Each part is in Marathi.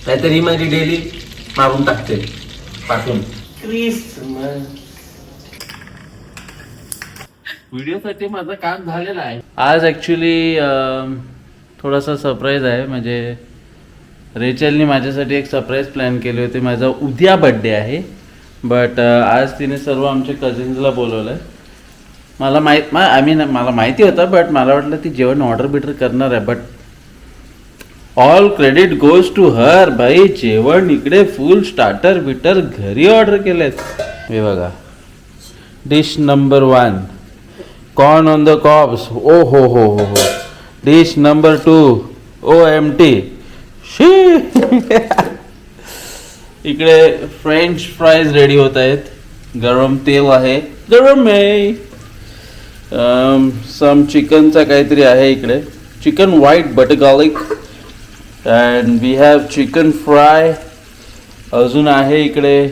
नाहीतर ही माझी डेली मारून टाकते पाठवून. क्रिसमस व्हिडिओसाठी माझं काम झालेलं आहे. आज ॲक्च्युली थोडासा सरप्राईज आहे. म्हणजे रेचलनी माझ्यासाठी एक सरप्राईज प्लॅन केली होती. माझा उद्या बड्डे आहे, बट आज तिने सर्व आमच्या कझिन्सला बोलवलं आहे. मला मला माहिती होतं, बट मला वाटलं ती जेवण ऑर्डर बिटर करणार आहे. But all credit goes to her. भाई जेवण इकडे फुल स्टार्टर बिटर घरी ऑर्डर केलेत. हे बघा, dish number 1 corn on the cobs. ओ हो हो हो हो. डिश नंबर 2 OMT शी. इकडे फ्रेंच फ्राईज रेडी होत आहेत. गरम तेल आहे, गरम आहे. सम चिकनचा काहीतरी आहे इकडे. Chicken white butter garlic and we have chicken fry. अजून आहे इकडे.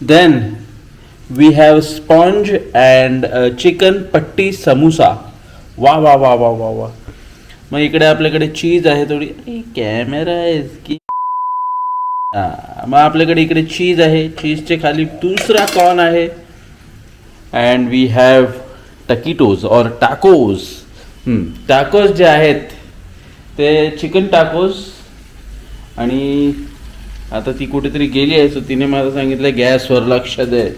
Then we have sponge and chicken patty samosa. वा वा वा वा वा वा. मग इकडे आपल्याकडे चीज आहे थोडी. कॅमेरा आहे की मग आपल्याकडे इकडे चीज आहे. चीजचे खाली दुसरा कॉर्न आहे. अँड वी हॅव टकीटोज और टाकोज. टाकोज जे आहेत ते चिकन टाकोज. आणि आता ती कुठेतरी गेली आहे, सो तिने मला सांगितलं गॅसवर लक्ष दे.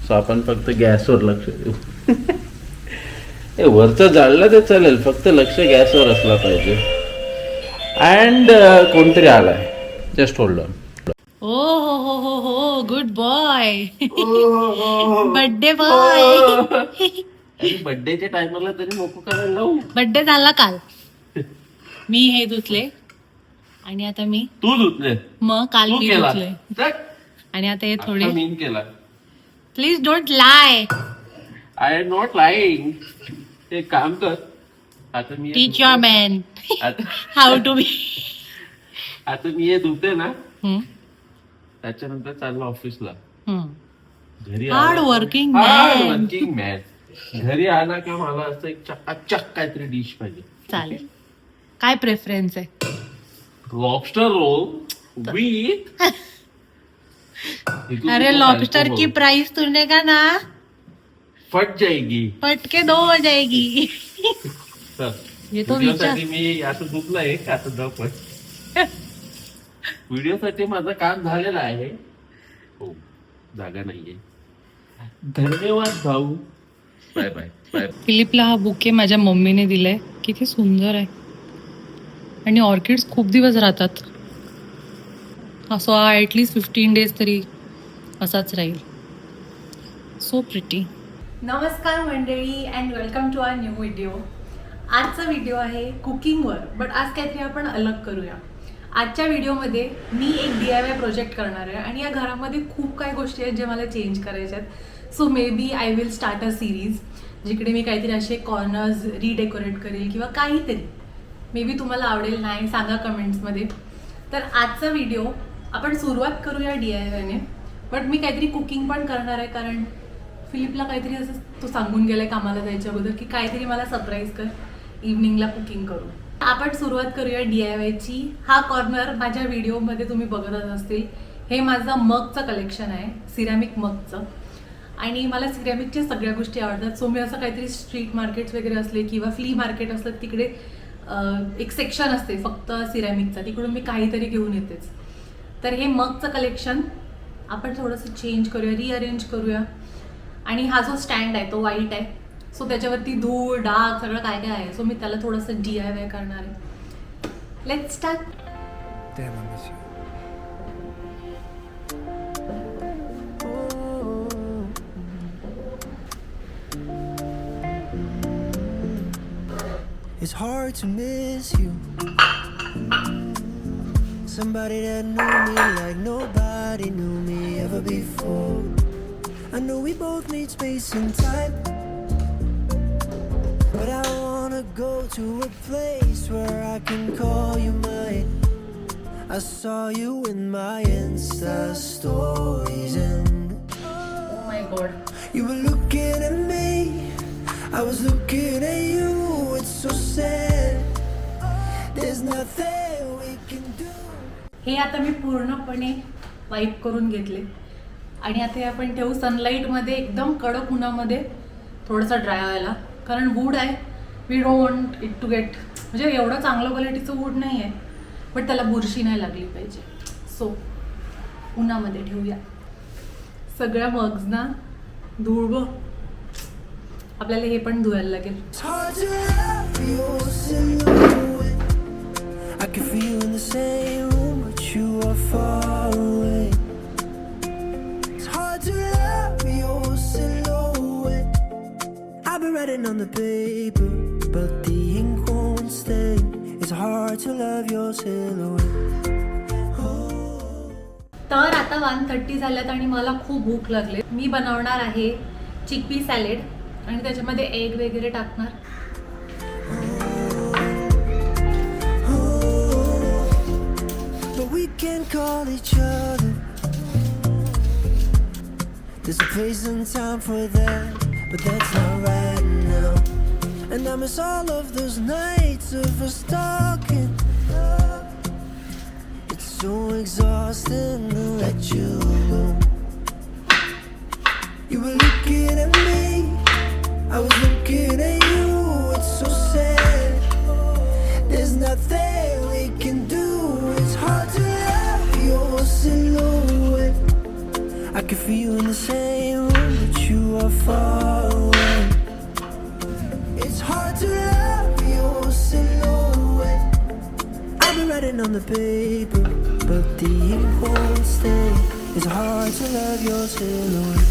सो आपण फक्त गॅसवर लक्ष देऊ. हे वरचं जाळलं ते चालेल, फक्त लक्ष गॅसवर असला पाहिजे. अँड कोणतरी आलाय. Just hold on. ओ हो हो हो हो, गुड बॉय. Birthday boy. बर्थडेच्या टायमाला तरी नको करायला लावू. बर्थडे झाला काल. मी हे धुतले आणि आता मी तू धुतले. मग काल तू मी केला. धुतले आणि आता हे थोडे. मीन केला. Please don't lie. I am not lying. ते काम कर आता. मी टीच युअर मॅन आता हाऊ टू बी. आता मी हे धुते ना, त्याच्यानंतर चाललो ऑफिसला. घरी hard working hard man. Working man. घरी आला का मला असं एक चकाचक काहीतरी डिश पाहिजे. चालेल. काय प्रेफरन्स आहे? Lobster roll with. अरे लॉबस्टर की प्राइस तूने का ना फट जाएगी. पटके 2 हो जाएगी. ये तो विचार. व्हिडिओसाठी मी असं दुखलंय असं दपट. व्हिडिओसाठी माझं काम झालेलं आहे. हो, जागा नाहीये. धन्यवाद भाऊ. Bye bye bye. फिलिपला हा बुके माझ्या मम्मीने दिलाय. किती सुंदर आहे. आणि ऑर्किड्स खूप दिवस राहतात. असो हा ॲटलिस्ट 15 डेज तरी असाच राहील. So pretty. नमस्कार मंडळी and welcome to our new video. आजचा व्हिडिओ आहे कुकिंगवर, बट आज काहीतरी आपण अलग करूया. आजच्या व्हिडिओमध्ये मी एक DIY प्रोजेक्ट करणार आहे आणि या घरामध्ये खूप काही गोष्टी आहेत जे मला चेंज करायच्या आहेत. So maybe I will start a series जिकडे मी काहीतरी असे कॉर्नर्स रिडेकोरेट करेल किंवा काहीतरी. मे बी तुम्हाला आवडेल, नाही सांगा कमेंट्समध्ये. तर आजचा व्हिडिओ आपण सुरुवात करूया DIYने, बट मी काहीतरी कुकिंग पण करणार आहे. कारण फिलिपला काहीतरी असं तो सांगून गेलाय कामाला जायच्या अगोदर की काहीतरी मला सरप्राईज कर, इव्हनिंगला कुकिंग करू. आपण सुरुवात करूया DIYची. हा कॉर्नर माझ्या व्हिडिओमध्ये तुम्ही बघतच असतील. हे माझं मगचं कलेक्शन आहे, सिरॅमिक मगचं. आणि मला सिरॅमिकच्या सगळ्या गोष्टी आवडतात. सो मी असं काहीतरी स्ट्रीट मार्केट्स वगैरे असले किंवा फ्ली मार्केट असतात, तिकडे एक सेक्शन असते फक्त सिरॅमिकचा, तिकडून मी काहीतरी घेऊन येतेच. तर हे मगचं कलेक्शन आपण थोडंसं चेंज करूया, रिअरेंज करूया. आणि हा जो स्टँड आहे तो व्हाईट आहे. सो त्याच्यावरती धूळ डाग सगळं काय काय आहे. सो मी त्याला थोडंसं DIY करणार आहे. Let's start. It's hard to miss you. Somebody that knew me like nobody knew me ever before. I know we both need space and time, but I wanna go to a place where I can call you mine. I saw you in my Insta stories and Oh my God. you were looking at me, I was looking at you. It's so sad. There's nothing we can do. हे आता मी पूर्णपणे वाईप करून घेतले आणि आता हे आपण ठेवू सनलाईटमध्ये, एकदम कडक उन्हामध्ये थोडंसं ड्राय व्हायला. कारण वूड आहे, we don't want it to get, म्हणजे एवढं चांगलं क्वालिटीचं वूड नाही आहे, बट त्याला बुरशी नाही लागली पाहिजे. सो उन्हामध्ये ठेवूया. सगळ्या मग्सना धूळ बघ, आपल्याला हे पण धुवायला लागेल. It's hard to love your silhouette. I can feel you in the same room, but you are far away. It's hard to love your silhouette. I've been writing on the paper, but the ink won't stay. It's hard to love your silhouette. तर आता 1:30 झाल्यात आणि मला खूप भूक लागले. मी बनवणार आहे चिकपी सॅलेड आणि त्याच्यामध्ये एग वगैरे टाकणार. But we can call each other. There's a place and time for that, but that's not right now. And I miss all of those nights of us talking. It's so exhausting to let you go. You were looking at me, I was looking at you. It's so sad, there's nothing we can do. It's hard to love your silhouette. I can feel you in the same room, but you are far away. It's hard to love your silhouette. I've been writing on the paper, but the ink won't stay. It's hard to love your silhouette.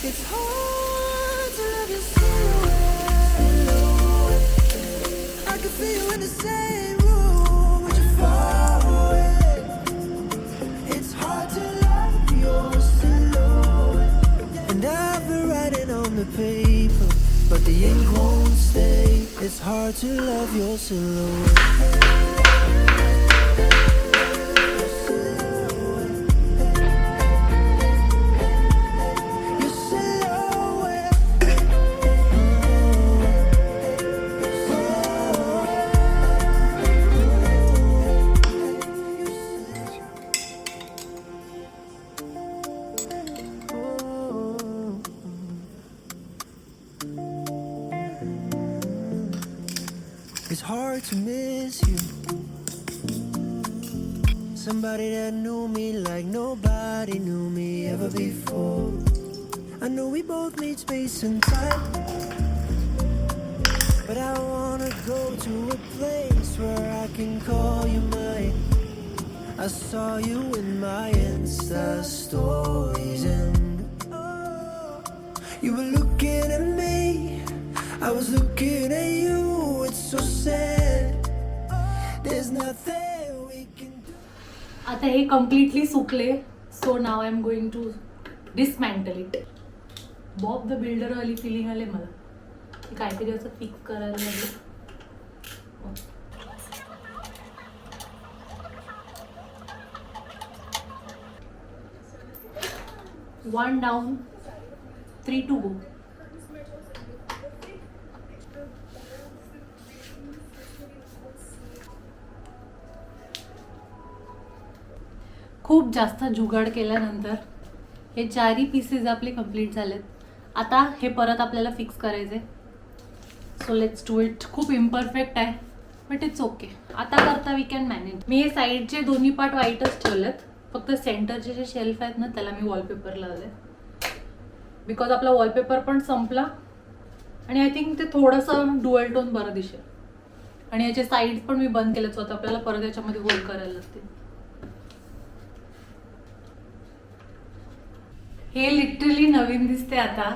It's hard to love your silhouette. I can feel you in the same room, but you're far away. It's hard to love your silhouette. And I've been writing on the paper, but the ink won't stay. It's hard to love your silhouette. It's hard to miss you. Somebody that knew me like nobody knew me ever before. I know we both need space and time, but I wanna go to a place where I can call you mine. I saw you in my Insta stories and you were looking at me, I was looking at you. It's so sad, there's nothing we can do. आता हे कम्प्लिटली सुकले. So now I am going to dismantle it. Bob the builder वाली फिलिंग आले मला. काहीतरी असं फिक्स करायला लागेल. 1 down, 3 to go. खूप जास्त जुगाड केल्यानंतर हे 4ही पीसेस आपले कंप्लीट झालेत. आता हे परत आपल्याला फिक्स करायचे. So let's do it. खूप इम्परफेक्ट आहे बट इट्स ओके. आता करता वी कॅन मॅनेज. मी हे साईडचे दोन्ही पार्ट व्हाईटच ठेवलेत. फक्त सेंटरचे जे शेल्फ आहेत ना त्याला मी वॉलपेपर लावले बिकॉज आपला वॉलपेपर पण संपला आणि आय थिंक ते थोडंसं डुअल टोन बरं दिसेल. आणि याचे साईड पण मी बंद केलेच होतं. आपल्याला परत याच्यामध्ये होल्ड करायला लागते. हे लिटरली नवीन दिसते आता.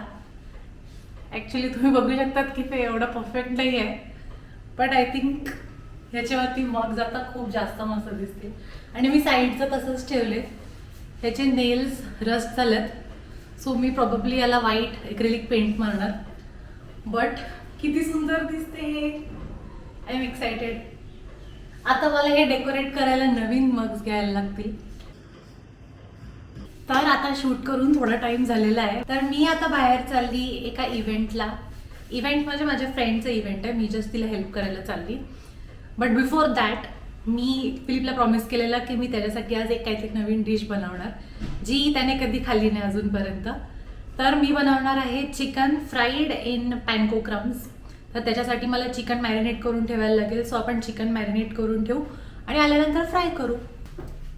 ॲक्च्युली तुम्ही बघू शकतात की ते एवढं परफेक्ट नाही आहे बट आय थिंक ह्याच्यावरती मग जाता खूप जास्त मस्त दिसते. आणि मी साईडचं तसंच ठेवले. ह्याचे नेल्स रस्ट झालेत सो मी प्रॉबेबली याला व्हाईट एक्रेलिक पेंट मारणार. बट किती सुंदर दिसते. I am excited. आता मला हे डेकोरेट करायला नवीन मग्स घ्यायला लागतील. तर आता शूट करून थोडा टाइम झालेला आहे. तर मी आता बाहेर चालली एका इव्हेंटला. इव्हेंट म्हणजे माझ्या फ्रेंडचं इव्हेंट आहे. मी जस्ट तिला हेल्प करायला चालली. बट बिफोर दॅट मी फिलिपला प्रॉमिस केलेला की मी त्याच्यासाठी आज एक काहीतरी नवीन डिश बनवणार जी त्याने कधी खाल्ली नाही अजूनपर्यंत. तर मी बनवणार आहे चिकन फ्राईड इन पॅनको क्रम्स. तर त्याच्यासाठी मला चिकन मॅरिनेट करून ठेवायला लागेल. सो आपण चिकन मॅरिनेट करून ठेवू आणि आल्यानंतर फ्राय करू.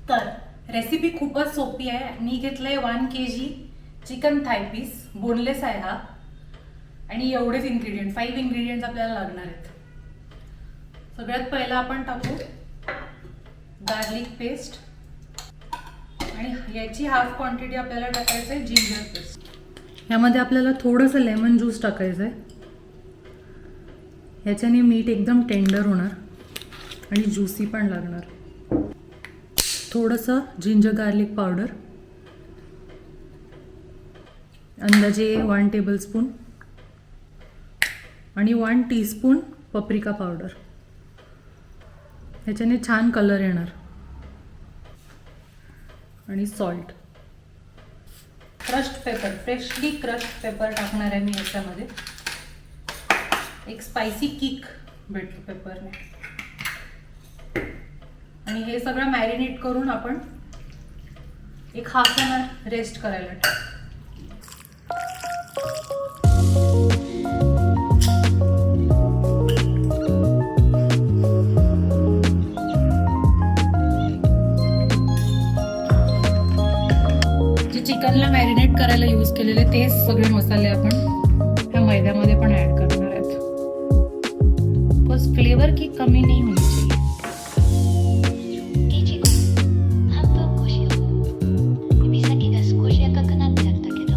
तर रेसिपी खूपच सोपी आहे. मी घेतलंय 1 kg चिकन थाय पीस. बोनलेस आहे हा. आणि एवढेच इन्ग्रेडियंट 5 इन्ग्रेडियंट्स आपल्याला लागणार आहेत. सगळ्यात पहिला आपण टाकू गार्लिक पेस्ट आणि याची हाफ क्वांटिटी आपल्याला टाकायचं आहे जिंजर पेस्ट. यामध्ये आपल्याला थोडंसं लेमन ज्यूस टाकायचं आहे. याच्याने मीठ एकदम टेंडर होणार आणि ज्युसी पण लागणार. थोडंसं जिंजर गार्लिक पावडर अंदाजे 1 टेबलस्पून आणि 1 टीस्पून पप्रिका पावडर. ह्याच्याने छान कलर येणार. आणि salt. Crushed paper, freshly crushed paper टाकणार आहे मी याच्यामध्ये. एक स्पायसी किक भेटतो पेपरने. आणि हे सगळं मॅरिनेट करून आपण एक हाफ एन आवर रेस्ट करायला टाकू. चिकनला मॅरिनेट करायला यूज केलेले तेच सगळे मसाले आपण ह्या मैद्यामध्ये पण ऍड करणार आहेत. बिकॉज फ्लेवर की कमी नाही होनी चाहिए. イチゴ半分こしよう。指先が少し赤くなっちゃったけど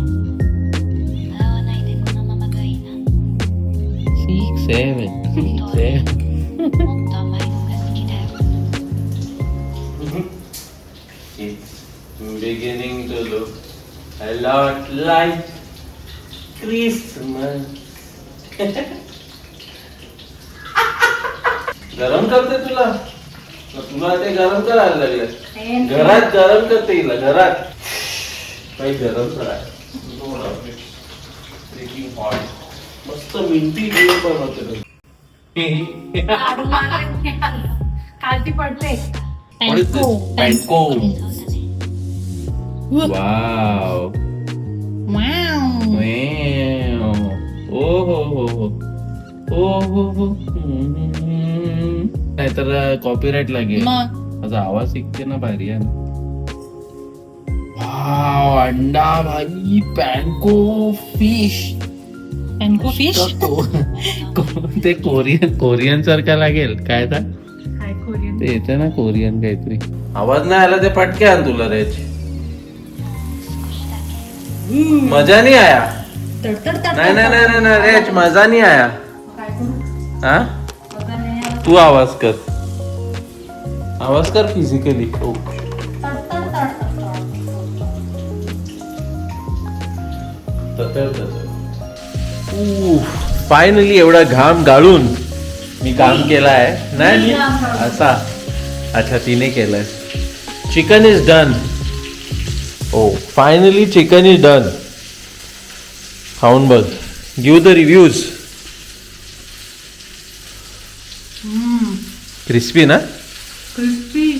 洗わないでこのままがいいな。 6, 7, 6, 7. もっと甘いのが好きだよ。 It's beginning to look a lot like Christmas. गरम करते तुला तुला ते गरम करायला लागले. घरात गरम करते हिला घरात. काही गरम करायला मस्त मिंटी जेवण बनवते. कालती पडते. What is this? Panko. そうだね。 Wow. Wow. Wow. Oh ho ho ho. Oh ho ho. नाहीतर कॉपीराइट लागेल. मग माझा आवाज ऐकते ना भारी आहे ना. वाव अंडा भाई पॅनको फिश. पॅनको फिश. ते कोरियन सारखा लागेल काय तर काय कोरियन. ते येते ना कोरियन काहीतरी. आवाज नाही आला ते फटके आण तुला रेच. मजा नहीं आया. नहीं नहीं नहीं नहीं रेच मजा नहीं आया. काय करू. हाँ बघा नाही आलं. तू आवाज कर फिजिकली. फायनली एवढा घाम गाळून मी काम केलं आहे. नाही असा अच्छा तिने केलंय. Chicken is done. Oh finally chicken is done. खाऊन बघ. Give the reviews. क्रिस्पी ना. Crispy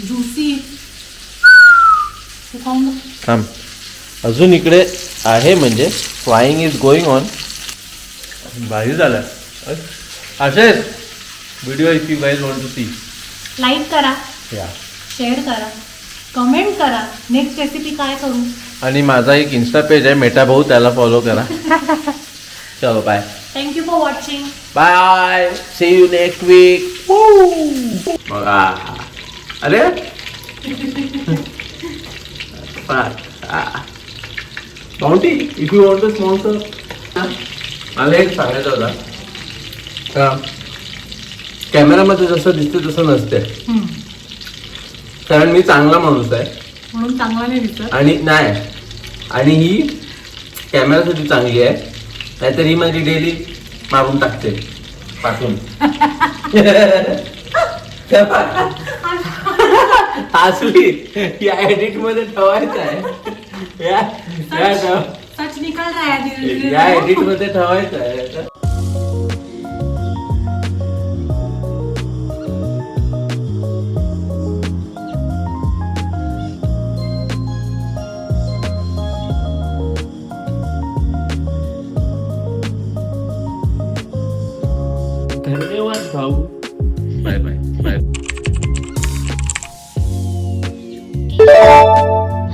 juicy. थांब अजून इकडे आहे म्हणजे फ्लाइंग इज गोइंग ऑन. भारी झालं. असेच video if you guys want to see. Like करा, या शेअर करा, कमेंट करा. नेक्स्ट रेसिपी काय करू. आणि माझा एक इन्स्टा पेज आहे मेटा भाऊ त्याला फॉलो करा. चलो bye. Thank you for watching. Bye. See you next week. बघा अरे bounty if you want to sponsor. मला एक सांगायचं होता का कॅमेरामध्ये जसं दिसते तसं नसते. कारण मी चांगला माणूस आहे म्हणून चांगला नाही दिसत. आणि नाही आणि ही कॅमेरासाठी चांगली आहे. नाहीतर ही माझी डेली मारून टाकते पाठवून. असली या एडिट मध्ये ठेवायचं आहे. सच निकाल रहा है धीरे धीरे. या एडिट मध्ये ठेवायचं आहे. धन्यवाद भाऊ.